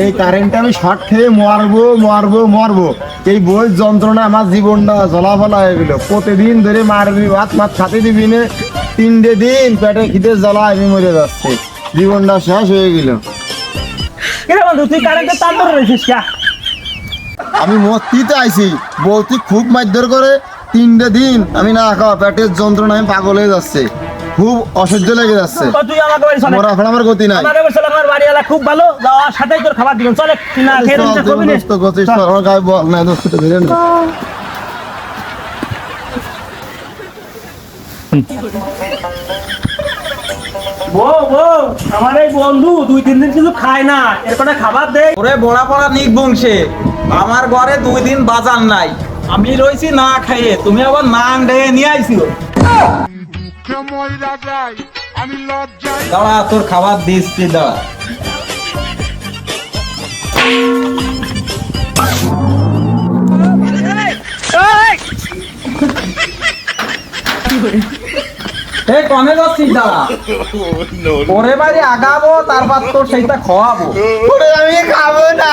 এই কারেন্টে আমি শর্ট খেয়ে মরবো। এই বই যন্ত্রণা আমার জীবনটা জ্বলাফলা হয়ে গেল। প্রতিদিন ধরে মারবি ভাত খাতে দিবি না, 3টে দিন পেটে খিদে জ্বালা আমি মরে যাচ্ছে, জীবনটা শেষ হয়ে গেল। আমি মস্তিতে আইছি, বলতি খুব মারধর করে, 3টে দিন আমি না খাওয়া, পেটের যন্ত্রণা আমি পাগল হয়ে যাচ্ছে, খুব অসহ্য লেগে যাচ্ছে। আমার গতি নাই। খুব ভালো সাথে তোর খাবার দিবেন চলে না আমার গায়ে বল না দোস্ত ধরে না। আমার এই বন্ধু 2-3 দিন কিছু খায় না, এরপরে খাবার দে। ওরে বড়া পড়া নিক বংশে, আমার ঘরে 2 দিন বাজার নাই, আমি রইছি না খাইয়ে, তুমি আবার নাং ডেয়ে নিয়ে আইছো। দাঁড়া তোর খাবার দিচ্ছি, দাঁড়া। কমে যাচ্ছিস, দাঁড়া। ওরে বাড়ি আগাবো, তারপর তোর সেইটা খাওয়াবো। আমি খাবো না।